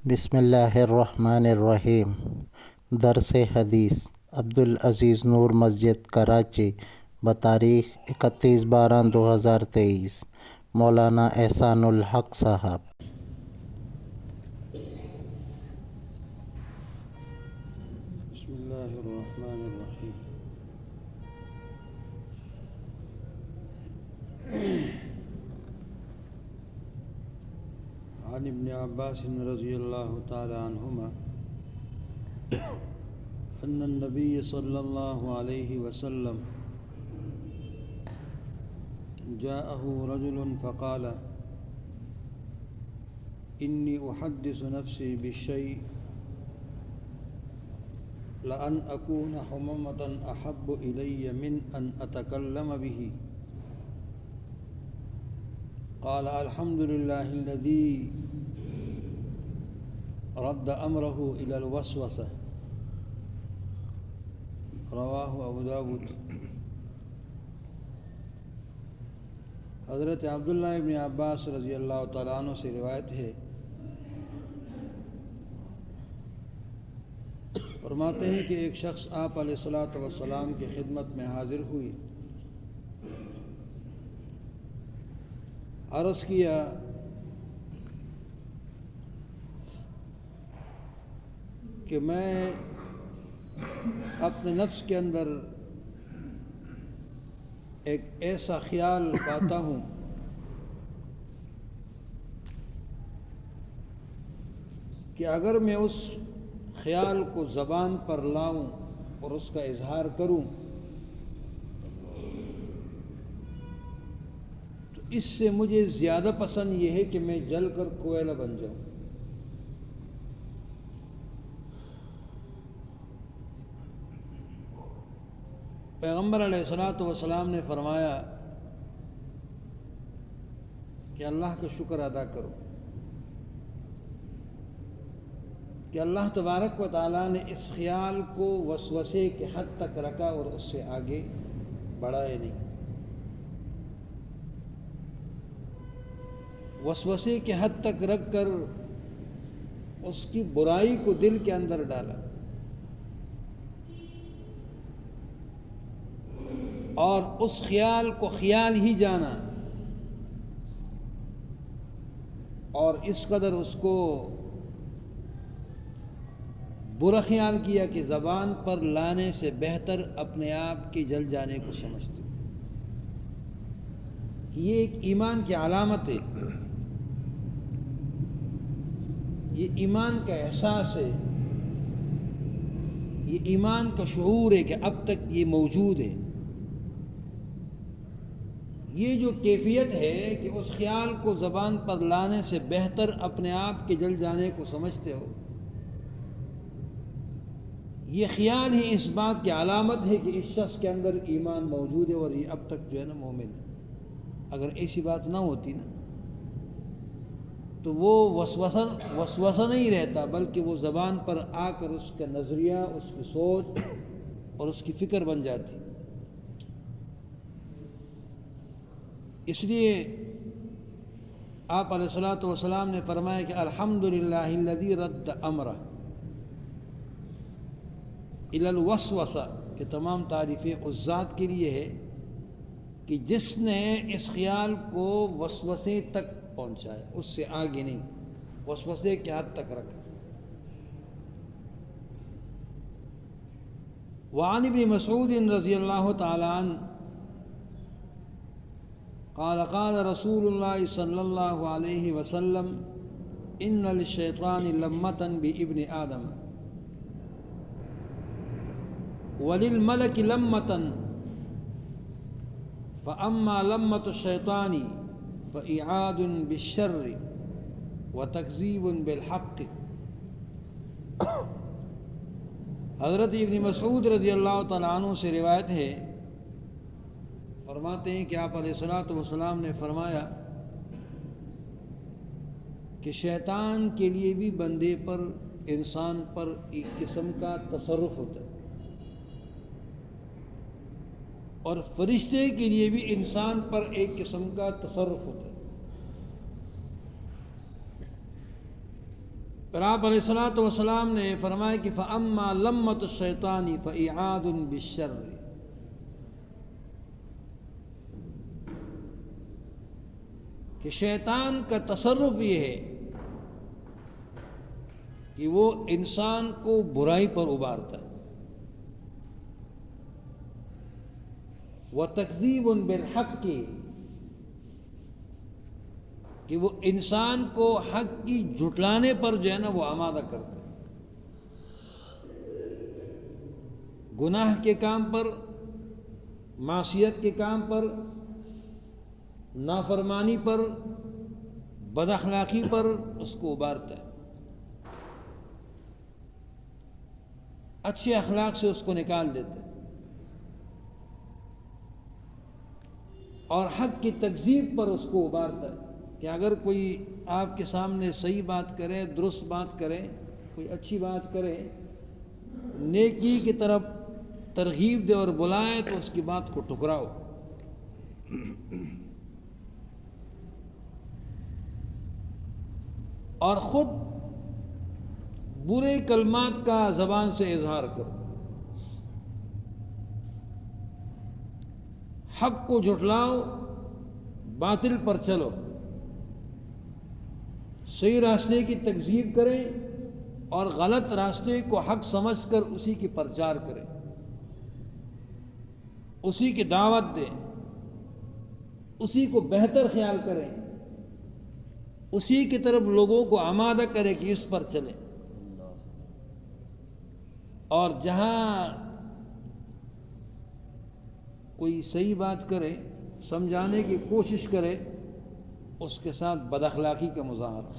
بسم اللہ الرحمن الرحیم۔ درس حدیث عبدالعزیز نور مسجد کراچی بتاریخ 31/12/2023 مولانا احسان الحق صاحب۔ بسم اللہ الرحمن الرحیم۔ عن ابن عباس رضی اللہ تعالی عنہما ان النبی صلی اللہ علیہ وسلم جاءه رجل فقال انی احدث نفسی بالشیء لأن أكون حمامة أحب إلي من أن أتكلم به. قال الحمد لله الذي رد أمره إلى الوسوسة. رواه أبو داود۔ حضرت عبداللہ ابن عباس رضی اللہ تعالیٰ عنہ سے روایت ہے، فرماتے ہیں کہ ایک شخص آپ علیہ الصلوۃ والسلام کی خدمت میں حاضر ہوئی، عرض کیا کہ میں اپنے نفس کے اندر ایک ایسا خیال پاتا ہوں کہ اگر میں اس خیال کو زبان پر لاؤں اور اس کا اظہار کروں تو اس سے مجھے زیادہ پسند یہ ہے کہ میں جل کر کوئلہ بن جاؤں۔ پیغمبر علیہ الصلوۃ والسلام نے فرمایا کہ اللہ کا شکر ادا کرو کہ اللہ تبارک و تعالیٰ نے اس خیال کو وسوسے کے حد تک رکھا اور اس سے آگے بڑھائے نہیں۔ وسوسے کے حد تک رکھ کر اس کی برائی کو دل کے اندر ڈالا اور اس خیال کو خیال ہی جانا اور اس قدر اس کو برا خیال کیا کہ زبان پر لانے سے بہتر اپنے آپ کے جل جانے کو سمجھتے ہیں۔ یہ ایک ایمان کی علامت ہے، یہ ایمان کا احساس ہے، یہ ایمان کا شعور ہے کہ اب تک یہ موجود ہے۔ یہ جو کیفیت ہے کہ اس خیال کو زبان پر لانے سے بہتر اپنے آپ کے جل جانے کو سمجھتے ہو، یہ خیال ہی اس بات کی علامت ہے کہ اس شخص کے اندر ایمان موجود ہے اور یہ اب تک جو ہے نا مومن ہے۔ اگر ایسی بات نہ ہوتی نا تو وہ وسوسہ نہیں رہتا، بلکہ وہ زبان پر آ کر اس کا نظریہ، اس کی سوچ اور اس کی فکر بن جاتی۔ اس لیے آپ علیہ الصلوۃ والسلام نے فرمایا کہ الحمدللہ الذی رد امرہ الی الوسوسہ، کہ تمام تعریفیں اس ذات کے لیے ہے کہ جس نے اس خیال کو وسوسے تک پہنچایا، اس سے آگے نہیں، وسوسے کے حد تک رکھا۔ وعن ابن مسعود رضی اللہ تعالی عنہ قال قال رسول اللہ صلی اللہ علیہ وسلم ان للشیطان لمۃ بابن آدم وللملک لمۃ فاما لمۃ الشیطان فإعاد بالشر وتکذیب بالحق۔ حضرت ابن مسعود رضی اللہ تعالیٰ عنہ سے روایت ہے، فرماتے ہیں کہ آپ علیہ الصلوۃ والسلام نے فرمایا کہ شیطان کے لیے بھی بندے پر، انسان پر ایک قسم کا تصرف ہوتا ہے، اور فرشتے کے لیے بھی انسان پر ایک قسم کا تصرف ہوتا ہے۔ پھر آپ علیہ الصلوۃ والسلام نے فرمایا کہ فَأَمَّا لَمَّةُ الشَّيْطَانِ فَإِعَادٌ بِالشَّرِّ، کہ شیطان کا تصرف یہ ہے کہ وہ انسان کو برائی پر ابھارتا ہے، وَتَكْذِيبٌ بِالْحَقِّ، کہ وہ انسان کو حق کی جھٹلانے پر جو ہے نا وہ آمادہ کرتا ہے، گناہ کے کام پر، معصیت کے کام پر، نافرمانی پر، بد اخلاقی پر اس کو ابھارتا ہے، اچھے اخلاق سے اس کو نکال دیتا ہے، اور حق کی تکذیب پر اس کو ابھارتا ہے کہ اگر کوئی آپ کے سامنے صحیح بات کرے، درست بات کرے، کوئی اچھی بات کرے، نیکی کی طرف ترغیب دے اور بلائے تو اس کی بات کو ٹھکراؤ، اور خود برے کلمات کا زبان سے اظہار کرو، حق کو جھٹلاؤ، باطل پر چلو، صحیح راستے کی تکذیب کریں اور غلط راستے کو حق سمجھ کر اسی کی پرچار کریں، اسی کی دعوت دیں، اسی کو بہتر خیال کریں، اسی کی طرف لوگوں کو آمادہ کرے کہ اس پر چلیں، اور جہاں کوئی صحیح بات کرے، سمجھانے کی کوشش کرے، اس کے ساتھ بد اخلاقی کا مظاہرہ،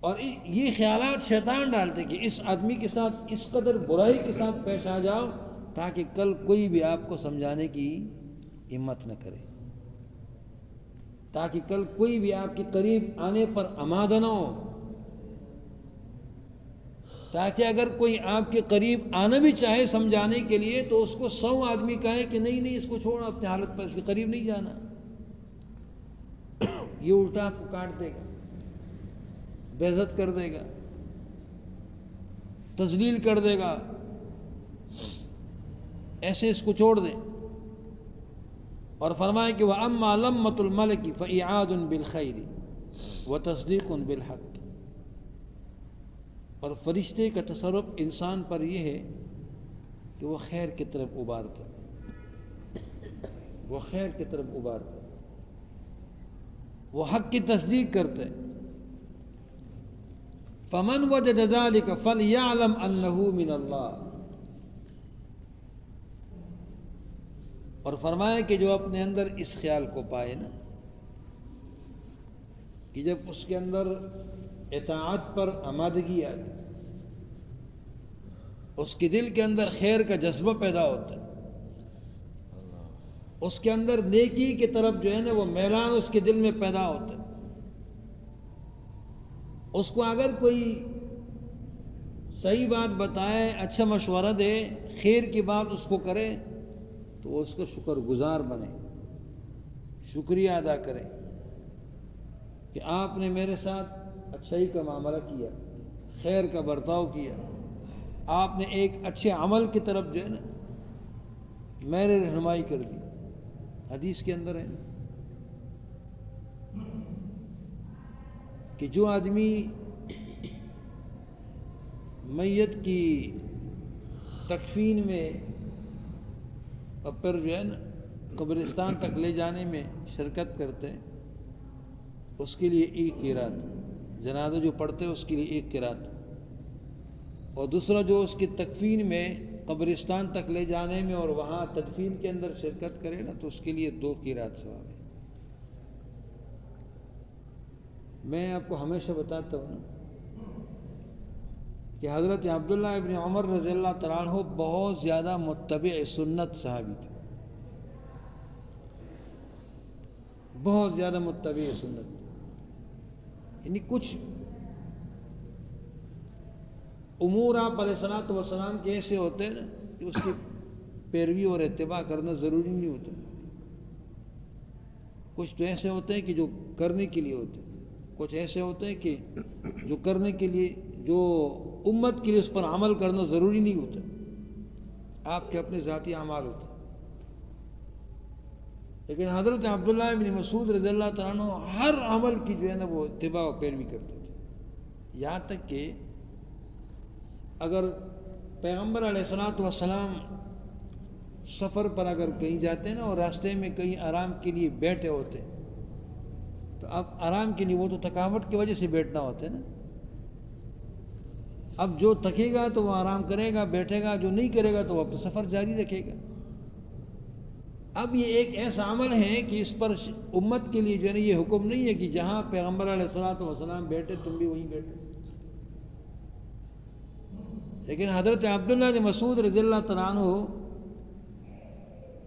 اور یہ خیالات شیطان ڈالتے کہ اس آدمی کے ساتھ اس قدر برائی کے ساتھ پیش آ جاؤ تاکہ کل کوئی بھی آپ کو سمجھانے کی ہمت نہ کرے، تاکہ کل کوئی بھی آپ کے قریب آنے پر آمادہ نہ ہو، تاکہ اگر کوئی آپ کے قریب آنا بھی چاہے سمجھانے کے لیے تو اس کو 100 آدمی کہے کہ نہیں اس کو چھوڑ، اپنے حالت پر اس کے قریب نہیں جانا، یہ الٹا آپ کو کاٹ دے گا، بے عزت کر دے گا، تذلیل کر دے گا، ایسے اس کو چھوڑ دیں۔ اور فرمائے کہ وَأَمَّا لَمَّةُ الْمَلَكِ فَإِعَادٌ بِالْخَيْرِ وَتَصْدِيقٌ بِالْحَقِّ، اور فرشتے کا تصرف انسان پر یہ ہے کہ وہ خیر کی طرف ابھارتا ہے، وہ خیر کی طرف ابھارتا ہے، وہ حق کی تصدیق کرتا ہے۔ فَمَنْ وَجَدَ ذَلِكَ فَلْيَعْلَمْ أَنَّهُ مِنَ اللَّهِ، اور فرمایا کہ جو اپنے اندر اس خیال کو پائے نا کہ جب اس کے اندر اطاعت پر آمادگی آتی، اس کے دل کے اندر خیر کا جذبہ پیدا ہوتا ہے، اس کے اندر نیکی کی طرف جو ہے نا وہ میلان اس کے دل میں پیدا ہوتا ہے، اس کو اگر کوئی صحیح بات بتائے، اچھا مشورہ دے، خیر کی بات اس کو کرے تو وہ اس کا شکر گزار بنے، شکریہ ادا کرے کہ آپ نے میرے ساتھ اچھائی کا معاملہ کیا، خیر کا برتاؤ کیا، آپ نے ایک اچھے عمل کی طرف جو ہے نا میرے رہنمائی کر دی۔ حدیث کے اندر ہے نا کہ جو آدمی میت کی تکفین میں اور پھر جو ہے نا قبرستان تک لے جانے میں شرکت کرتے ہیں، اس کے لیے ایک قرات، جنازہ جو پڑھتے ہیں اس کے لیے ایک قرات، اور دوسرا جو اس کی تکفین میں قبرستان تک لے جانے میں اور وہاں تدفین کے اندر شرکت کرے نا تو اس کے لیے 2 قرات ثواب ہے۔ میں آپ کو ہمیشہ بتاتا ہوں نا کہ حضرت عبداللہ ابن عمر رضی اللہ تعالیٰ عنہ بہت زیادہ متبع سنت صحابی تھے، بہت زیادہ متبع سنت، یعنی کچھ امور آپ علیہ الصلوۃ والسلام کے ایسے ہوتے ہیں نا کہ اس کی پیروی اور اتباع کرنا ضروری نہیں ہوتا، کچھ تو ایسے ہوتے ہیں کہ جو کرنے کے لیے ہوتے ہیں، کچھ ایسے ہوتے ہیں کہ جو کرنے کے لیے جو امت کے لیے اس پر عمل کرنا ضروری نہیں ہوتا، آپ کے اپنے ذاتی اعمال ہوتے ہیں۔ لیکن حضرت عبداللہ ابن مسعود رضی اللہ تعالیٰ عنہ ہر عمل کی جو ہے نا وہ اتباع و پیروی کرتے تھے، یہاں تک کہ اگر پیغمبر علیہ الصلوۃ والسلام سفر پر اگر کہیں جاتے ہیں نا اور راستے میں کہیں آرام کے لیے بیٹھے ہوتے تو اب آرام کے لیے وہ تو تھکاوٹ کی وجہ سے بیٹھنا ہوتا ہے نا، اب جو تھکے گا تو وہ آرام کرے گا بیٹھے گا، جو نہیں کرے گا تو وہ اپنا سفر جاری رکھے گا۔ اب یہ ایک ایسا عمل ہے کہ اس پر امت کے لیے جو ہے نا یہ حکم نہیں ہے کہ جہاں پیغمبر علیہ الصلوۃ والسلام بیٹھے تم بھی وہیں بیٹھے، لیکن حضرت عبداللہ بن مسعود رضی اللہ تعالیٰ عنہ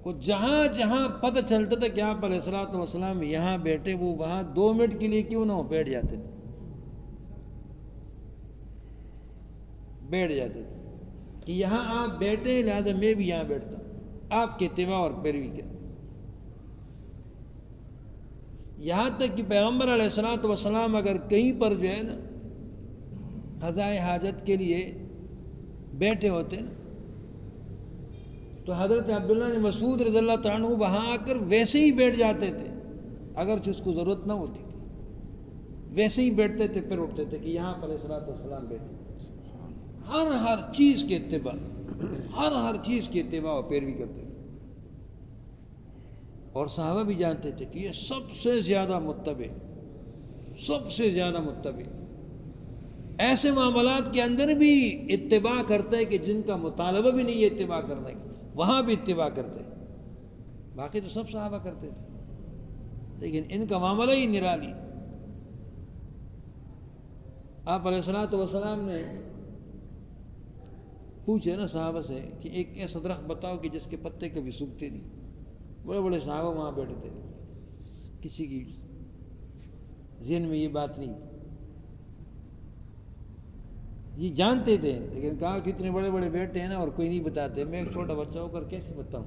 کو جہاں جہاں پتہ چلتا تھا کہ آپ علیہ الصلوۃ والسلام یہاں بیٹھے، وہ وہاں 2 منٹ کے لیے کیوں نہ ہو بیٹھ جاتے تھے، کہ یہاں آپ بیٹھے لہذا میں بھی یہاں بیٹھتا ہوں، آپ کے اتباع اور پیروی کے۔ یہاں تک کہ پیغمبر علیہ الصلوۃ والسلام اگر کہیں پر جو ہے نا قضائے حاجت کے لیے بیٹھے ہوتے نا تو حضرت عبداللہ بن مسعود رضی اللہ تعالیٰ عنہ وہاں آ کر ویسے ہی بیٹھ جاتے تھے، اگرچہ اس کو ضرورت نہ ہوتی تھی، ویسے ہی بیٹھتے تھے، پھر اٹھتے تھے کہ یہاں پر علیہ الصلوۃ والسلام بیٹھے۔ ہر چیز کے اتباع، ہر چیز کے اتباع و پیروی کرتے تھے، اور صحابہ بھی جانتے تھے کہ یہ سب سے زیادہ متبع، ایسے معاملات کے اندر بھی اتباع کرتے کہ جن کا مطالبہ بھی نہیں ہے اتباع کرنے کا، وہاں بھی اتباع کرتے، باقی تو سب صحابہ کرتے تھے، لیکن ان کا معاملہ ہی نرالی۔ آپ علیہ الصلوۃ والسلام نے پوچھے نا صحابہ سے کہ ایک ایسا درخت بتاؤ کہ جس کے پتے کبھی سوکھتے نہیں، بڑے بڑے صحابہ وہاں بیٹھے تھے، کسی کی ذہن میں یہ بات نہیں تھی، یہ جانتے تھے لیکن کہا کہ اتنے بڑے بڑے بیٹے ہیں نا اور کوئی نہیں بتاتے، میں ایک چھوٹا بچہ ہو کر کیسے بتاؤں۔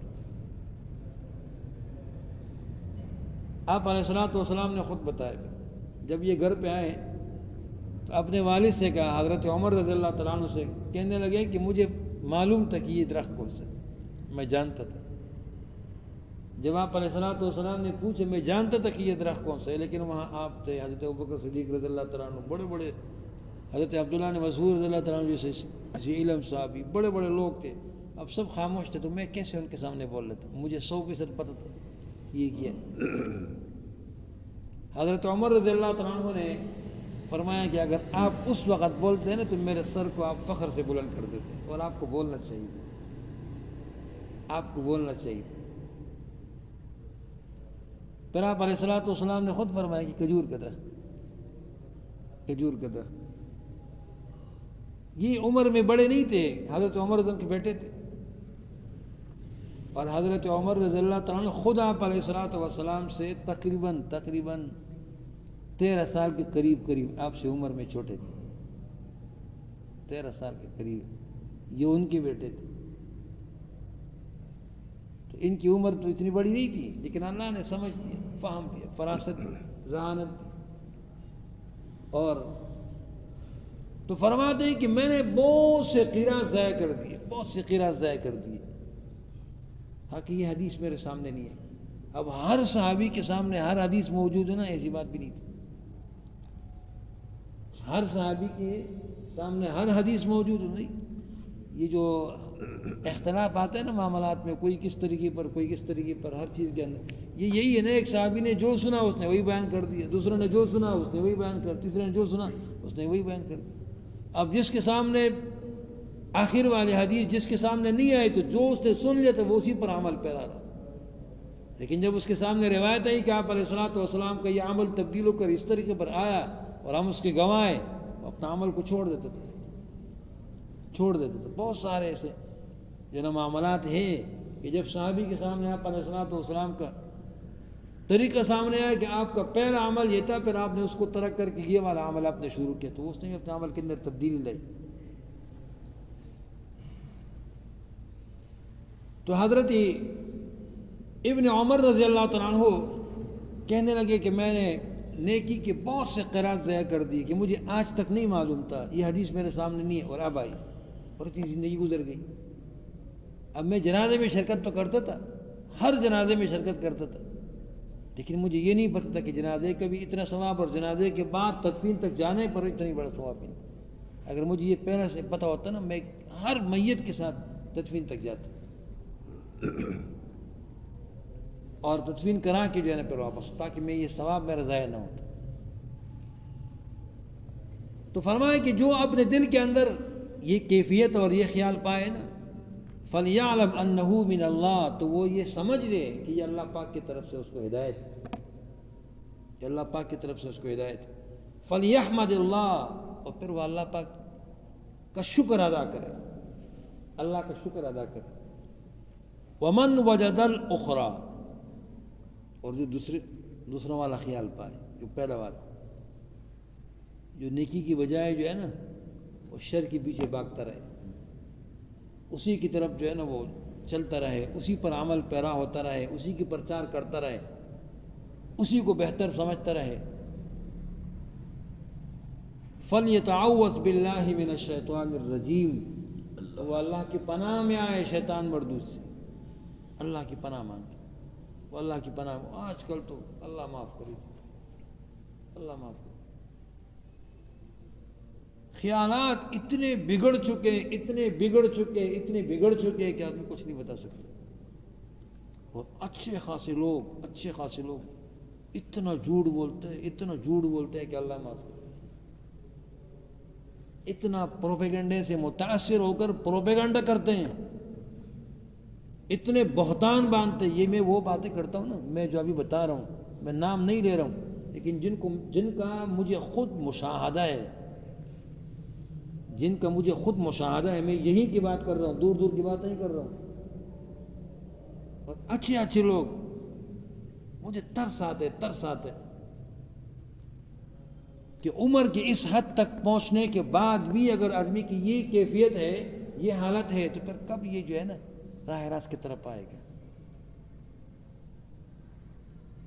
آپ علیہ الصلوۃ والسلام نے خود بتایا، جب یہ گھر پہ آئے تو اپنے والد سے کہا، حضرت عمر رضی اللہ تعالیٰ عنہ سے، کہنے لگے کہ مجھے معلوم تھا کہ یہ درخت کون سا ہے، میں جانتا تھا۔ جب آپ علیہ الصلوۃ والسلام نے پوچھا، میں جانتا تھا کہ یہ درخت کون سا ہے، لیکن وہاں آپ تھے، حضرت ابوبکر صدیق رضی اللہ تعالیٰ عنہ، بڑے بڑے حضرت عبداللہ بن مسعود رضی اللہ تعالیٰ عنہ جیسے علم صحابی، بڑے بڑے لوگ تھے، اب سب خاموش تھے، تو میں کیسے ان کے سامنے بول لیتا، مجھے 100% پتہ تھا یہ کیا۔ حضرت عمر رضی اللہ تعالیٰ عنہ نے فرمایا کہ اگر آپ اس وقت بولتے ہیں نا تو میرے سر کو آپ فخر سے بلند کر دیتے، اور آپ کو بولنا چاہیے تھا، پھر آپ علیہ الصلوۃ والسلام نے خود فرمایا کہ کھجور کا درخت، یہ عمر میں بڑے نہیں تھے، حضرت عمر رضی اللہ کے بیٹے تھے، اور حضرت عمر رضی اللہ تعالیٰ عنہ خود آپ علیہ الصلوۃ والسلام سے تقریباً 13 سال کے قریب آپ سے عمر میں چھوٹے تھے، 13 سال کے قریب، یہ ان کے بیٹے تھے، تو ان کی عمر تو اتنی بڑی نہیں تھی، لیکن اللہ نے سمجھ دیا، فہم دیا، فراست دی، ذہانت دی، اور تو فرماتے ہیں کہ میں نے بہت سے قرات ضائع کر دیے، تاکہ یہ حدیث میرے سامنے نہیں ہے۔ اب ہر صحابی کے سامنے ہر حدیث موجود ہے نا، ایسی بات بھی نہیں تھی، ہر صحابی کے سامنے ہر حدیث موجود نہیں۔ یہ جو اختلاف آتا ہے نا معاملات میں، کوئی کس طریقے پر ہر چیز کے اندر، یہی ہے نا، ایک صحابی نے جو سنا اس نے وہی بیان کر دیا، دوسرے نے جو سنا اس نے وہی بیان کر، تیسرے نے جو سنا اس نے وہی بیان کر دیا۔ اب جس کے سامنے آخر والی حدیث جس کے سامنے نہیں آئی تو جو اس نے سن لیا تو وہ اسی پر عمل پیدا رہا، لیکن جب اس کے سامنے روایت آئی کہ آپ علیہ الصلوۃ والسلام کا یہ عمل تبدیل ہو کر اس طریقے پر آیا اور ہم اس کے گواہ ہیں، اپنا عمل کو چھوڑ دیتے تھے۔ بہت سارے ایسے جو نا معاملات ہیں کہ جب صحابی کے سامنے آپ علیہ الصلوۃ والسلام کا طریقہ سامنے آیا کہ آپ کا پہلا عمل یہ تھا، پھر آپ نے اس کو ترک کر کے یہ والا عمل آپ نے شروع کیا، تو اس نے بھی اپنے عمل کے اندر تبدیلی لائی۔ تو حضرت ابن عمر رضی اللہ تعالیٰ عنہ کہنے لگے کہ میں نے نیکی کے بہت سے قرات ضائع کر دیے کہ مجھے آج تک نہیں معلوم تھا، یہ حدیث میرے سامنے نہیں ہے، اور اب آئی اور اتنی زندگی گزر گئی۔ اب میں جنازے میں شرکت تو کرتا تھا، ہر جنازے میں شرکت کرتا تھا، لیکن مجھے یہ نہیں پتہ تھا کہ جنازے کا بھی اتنا ثواب اور جنازے کے بعد تدفین تک جانے پر اتنا بڑا ثواب نہیں۔ اگر مجھے یہ پہلے سے پتہ ہوتا نا، میں ہر میت کے ساتھ تدفین تک جاتا اور تدفین کرا کے جو ہے نا پھر واپس، تاکہ میں یہ ثواب میرا ضائع نہ ہوتا۔ تو فرمایا کہ جو اپنے دل کے اندر یہ کیفیت اور یہ خیال پائے نا، فَلْيَعْلَمْ أَنَّهُ مِنَ اللَّهِ، تو وہ یہ سمجھ لے کہ یہ اللہ پاک کی طرف سے اس کو ہدایت ہے، یہ اللہ پاک کی طرف سے اس کو ہدایت ہے۔ فَلْيَحْمَدِ اللَّهِ، اور پھر وہ اللہ پاک کا شکر ادا کرے، اللہ کا شکر ادا کرے۔ وَمَنْ وَجَدَ الْأُخْرَى، اور جو دوسرا والا خیال پائے، جو پہلا والا، جو نیکی کی بجائے جو ہے نا وہ شر کے پیچھے بھاگتا رہے، اسی کی طرف جو ہے نا وہ چلتا رہے، اسی پر عمل پیرا ہوتا رہے، اسی کی پرچار کرتا رہے، اسی کو بہتر سمجھتا رہے۔ فَلْيَتَعَوَّذْ بِاللَّهِ مِنَ الشَّيْطَانِ الرَّجِيمِ، تو وہ اللہ کی پناہ میں آئے شیطان مردود سے، اللہ کی پناہ مانگے، وہ اللہ کی پناہ میں۔ آج کل تو اللہ معاف کرے، اللہ معاف کرے، خیالات اتنے بگڑ چکے کہ آدمی کچھ نہیں بتا سکتا۔ اور اچھے خاصے لوگ اتنا جھوٹ بولتے ہیں کہ اللہ معاف کرے، اتنا پروپیگنڈے سے متاثر ہو کر پروپیگنڈا کرتے ہیں، اتنے بہتان باندھتے ہیں۔ یہ میں وہ باتیں کرتا ہوں نا، میں جو ابھی بتا رہا ہوں، میں نام نہیں لے رہا ہوں، لیکن جن کا مجھے خود مشاہدہ ہے، میں یہی کی بات کر رہا ہوں، دور کی بات نہیں کر رہا ہوں۔ اور اچھے لوگ مجھے ترس آتے کہ عمر کی اس حد تک پہنچنے کے بعد بھی اگر آدمی کی یہ کیفیت ہے، یہ حالت ہے، تو پھر کب یہ جو ہے نا راہ راست کی طرف آئے گا،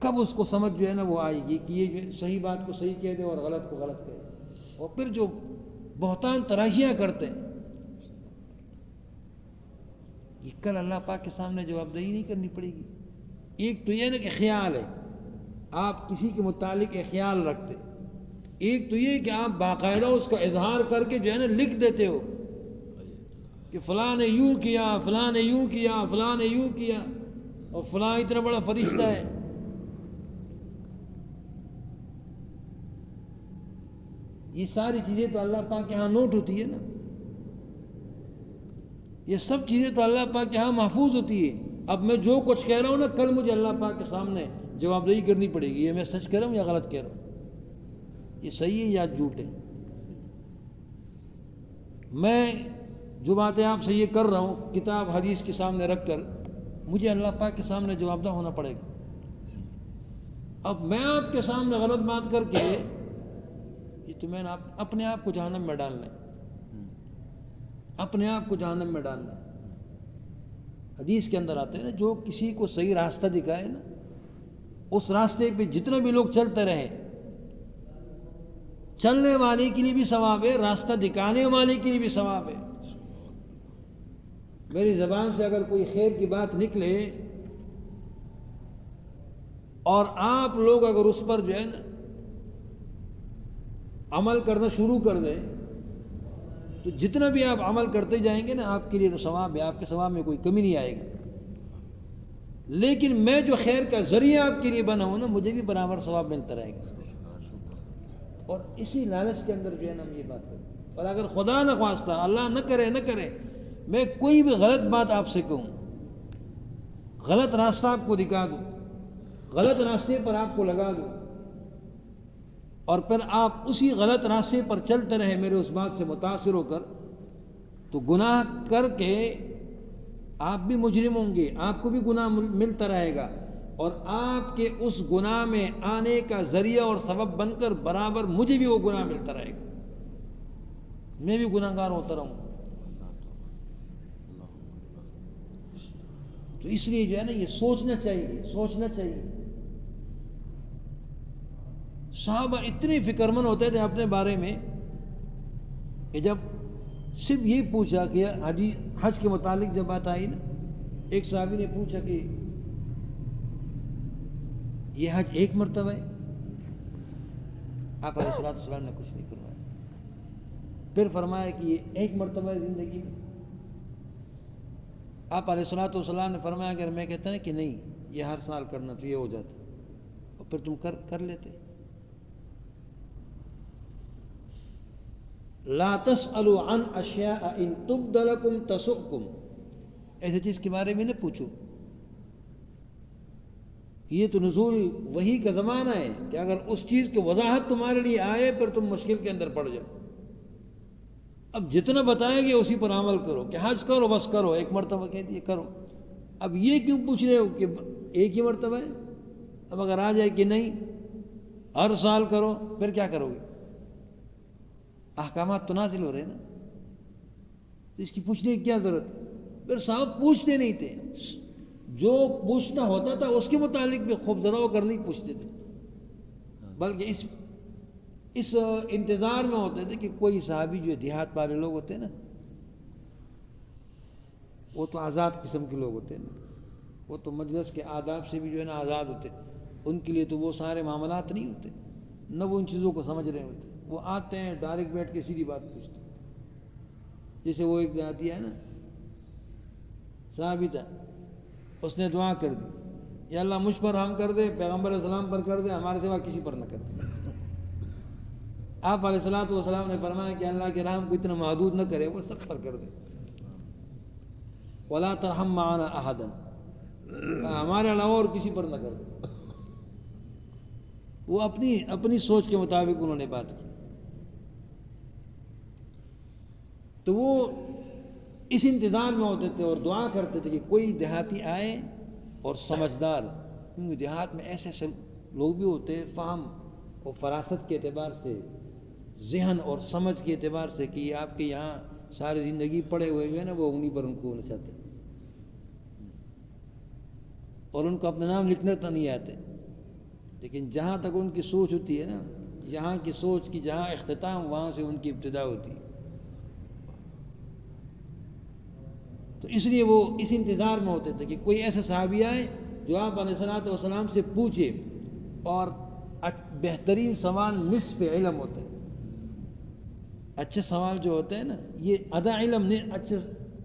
کب اس کو سمجھ جو ہے نا وہ آئے گی کہ یہ جو صحیح بات کو صحیح کہہ دے اور غلط کو غلط کہے۔ اور پھر جو بہتان تراشیاں کرتے ہیں، یہ کل اللہ پاک کے سامنے جواب دہی نہیں کرنی پڑے گی۔ ایک تو یہ نا کہ خیال ہے، آپ کسی کے متعلق ایک خیال رکھتے، ایک تو یہ کہ آپ باقاعدہ اس کا اظہار کر کے جو ہے نا لکھ دیتے ہو کہ فلاں نے یوں کیا، فلاں نے یوں کیا، فلاں نے یوں کیا، اور فلاں اتنا بڑا فرشتہ ہے۔ یہ ساری چیزیں تو اللہ پاک کے ہاں نوٹ ہوتی ہے نا، یہ سب چیزیں تو اللہ پاک کے ہاں محفوظ ہوتی ہے۔ اب میں جو کچھ کہہ رہا ہوں نا، کل مجھے اللہ پاک کے سامنے جواب دہی کرنی پڑے گی، یہ میں سچ کہہ رہا ہوں یا غلط کہہ رہا ہوں، یہ صحیح ہے یا جھوٹ ہے۔ میں جو باتیں آپ سے یہ کر رہا ہوں کتاب حدیث کے سامنے رکھ کر، مجھے اللہ پاک کے سامنے جواب دہ ہونا پڑے گا۔ اب میں آپ کے سامنے غلط بات کر کے یہ تو میں نے اپنے آپ کو جہنم میں ڈالنا ہے، اپنے آپ کو جہنم میں ڈالنا ہے۔ حدیث کے اندر آتے ہیں نا، جو کسی کو صحیح راستہ دکھائے نا، اس راستے پہ جتنے بھی لوگ چلتے رہے، چلنے والے کے لیے بھی ثواب ہے، راستہ دکھانے والے کے لیے بھی ثواب ہے۔ میری زبان سے اگر کوئی خیر کی بات نکلے اور آپ لوگ اگر اس پر جو ہے نا عمل کرنا شروع کر دیں، تو جتنا بھی آپ عمل کرتے جائیں گے نا، آپ کے لیے تو ثواب ہے، آپ کے ثواب میں کوئی کمی نہیں آئے گا۔ لیکن میں جو خیر کا ذریعہ آپ کے لیے بنا ہوں نا، مجھے بھی برابر ثواب ملتا رہے گا۔ اور اسی لالچ کے اندر جو ہے نا ہم یہ بات کرتے ہیں۔ اور اگر خدا نہ خواستہ، اللہ نہ کرے میں کوئی بھی غلط بات آپ سے کہوں، غلط راستہ آپ کو دکھا دوں، غلط راستے پر آپ کو لگا دوں، اور پھر آپ اسی غلط راستے پر چلتے رہے میرے اس بات سے متاثر ہو کر، تو گناہ کر کے آپ بھی مجرم ہوں گے، آپ کو بھی گناہ ملتا رہے گا، اور آپ کے اس گناہ میں آنے کا ذریعہ اور سبب بن کر برابر مجھے بھی وہ گناہ ملتا رہے گا، میں بھی گناہ گار ہوتا رہوں گا۔ تو اس لیے جو ہے نا یہ سوچنا چاہیے، صحابہ اتنے فکر مند ہوتے تھے اپنے بارے میں کہ جب صرف یہ پوچھا کہ حج کے متعلق جب بات آئی نا، ایک صحابی نے پوچھا کہ یہ حج ایک مرتبہ ہے؟ آپ علیہ الصلوۃ والسلام نے کچھ نہیں فرمایا. پھر فرمایا کہ یہ ایک مرتبہ ہے زندگی میں. آپ علیہ الصلوۃ والسلام نے فرمایا اگر میں کہتا نا کہ نہیں یہ ہر سال کرنا تو یہ ہو جاتا، اور پھر تم کر لیتے. لا تسألوا عن اشیاء ان تبد لکم تسؤکم، ایسے چیز کے بارے میں نہ پوچھو. یہ تو نزول وحی کا زمانہ ہے کہ اگر اس چیز کی وضاحت تمہارے لیے آئے پھر تم مشکل کے اندر پڑ جاؤ. اب جتنا بتائیں گے اسی پر عمل کرو کہ حج کرو بس کرو، ایک مرتبہ کہہ دیے کرو. اب یہ کیوں پوچھ رہے ہو کہ ایک ہی مرتبہ ہے؟ اب اگر آ جائے کہ نہیں ہر سال کرو، پھر کیا کرو گے؟ احکامات تو نازل ہو رہے ہیں نا، تو اس کی پوچھنے کی کیا ضرورت؟ پھر صاحب پوچھتے نہیں تھے، جو پوچھنا ہوتا تھا اس کے متعلق بھی خوف زدہ ہو کر نہیں پوچھتے تھے، بلکہ اس انتظار میں ہوتے تھے کہ کوئی صحابی جو دیہات والے لوگ ہوتے ہیں نا، وہ تو آزاد قسم کے لوگ ہوتے ہیں نا، وہ تو مجلس کے آداب سے بھی جو ہے نا آزاد ہوتے، ان کے لیے تو وہ سارے معاملات نہیں ہوتے، نہ وہ ان چیزوں کو سمجھ رہے ہوتے. وہ آتے ہیں ڈائریکٹ بیٹھ کے سیدھی بات پوچھتے ہیں. جیسے وہ ایک دیہاتی ہے نا، صحابی تھا، اس نے دعا کر دی یا اللہ مجھ پر ہم کر دے، پیغمبر علیہ السلام پر کر دے، ہمارے سوا کسی پر نہ کر دے. آپ علیہ الصلوۃ والسلام نے فرمایا کہ اللہ کے رحم کو اتنا محدود نہ کرے، وہ سب پر کر دے. وَلَا تَرْحَمْ مَعَنَا أَحَدًا، ہمارے علاوہ اور کسی پر نہ کر دے. وہ اپنی سوچ کے مطابق انہوں نے بات کی. تو وہ اس انتظار میں ہوتے تھے اور دعا کرتے تھے کہ کوئی دیہاتی آئے اور سمجھدار، کیونکہ دیہات میں ایسے ایسے لوگ بھی ہوتے ہیں فہم اور فراست کے اعتبار سے، ذہن اور سمجھ کے اعتبار سے، کہ یہ آپ کے یہاں ساری زندگی پڑے ہوئے ہیں نا، وہ انگلی پر ان کو نچاتے اور ان کو اپنا نام لکھنا تو نہیں آتے. لیکن جہاں تک ان کی سوچ ہوتی ہے نا، یہاں کی سوچ کی جہاں اختتام وہاں سے ان کی ابتدا ہوتی ہے. تو اس لیے وہ اس انتظار میں ہوتے تھے کہ کوئی ایسا صحابی آئے جو آپ علیہ الصلوۃ والسلام سے پوچھے. اور بہترین سوال نصف علم ہوتے ہیں. اچھے سوال جو ہوتے ہیں نا، یہ آدھا علم نہیں، اچھے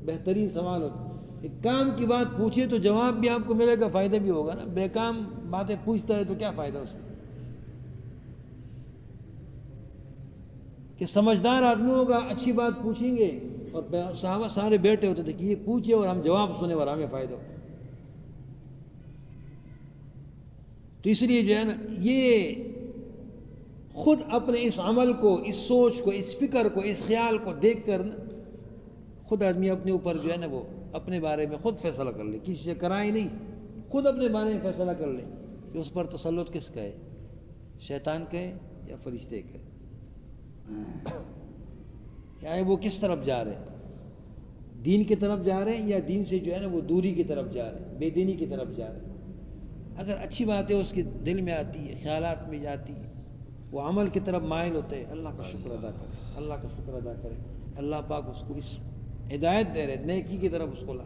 بہترین سوال ہوتے ہیں. ایک کام کی بات پوچھے تو جواب بھی آپ کو ملے گا، فائدہ بھی ہوگا نا. بے کام باتیں پوچھتا ہے تو کیا فائدہ اس کو؟ کہ سمجھدار آدمی ہوگا، اچھی بات پوچھیں گے. اور صحابہ سارے بیٹھے ہوتے تھے کہ یہ پوچھے اور ہم جواب سنیں اور ہمیں فائدہ ہو. تو اس لیے جو ہے نا، یہ خود اپنے اس عمل کو، اس سوچ کو، اس فکر کو، اس خیال کو دیکھ کر نا، خود آدمی اپنے اوپر جو ہے نا وہ اپنے بارے میں خود فیصلہ کر لے، کسی سے کرائے نہیں، خود اپنے بارے میں فیصلہ کر لے کہ اس پر تسلط کس کا ہے، شیطان کا ہے یا فرشتے کا ہے، یا وہ کس طرف جا رہے ہیں، دین کی طرف جا رہے ہیں یا دین سے جو ہے نا وہ دوری کی طرف جا رہے ہیں، بے دینی کی طرف جا رہے ہیں. اگر اچھی باتیں اس کے دل میں آتی ہے، خیالات میں جاتی ہے، وہ عمل کی طرف مائل ہوتے ہیں، اللہ کا شکر ادا کرے، اللہ کا شکر ادا کرے. اللہ پاک اس کو اس ہدایت دے رہے، نیکی کی طرف اس کو لا.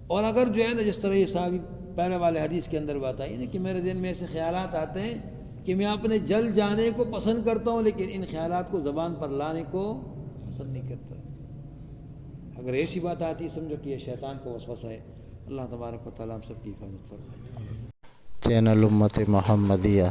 اور اگر جو ہے نا جس طرح یہ صحابی پہلے والے حدیث کے اندر بات آئی نا کہ میرے ذہن میں ایسے خیالات آتے ہیں کہ میں اپنے جل جانے کو پسند کرتا ہوں لیکن ان خیالات کو زبان پر لانے کو پسند نہیں کرتا. اگر ایسی بات آتی سمجھو کہ یہ شیطان کا وسوسہ ہے. اللہ تبارک و تعالیٰ ہم سب کی حفاظت فرمائے. چینل امت محمدیہ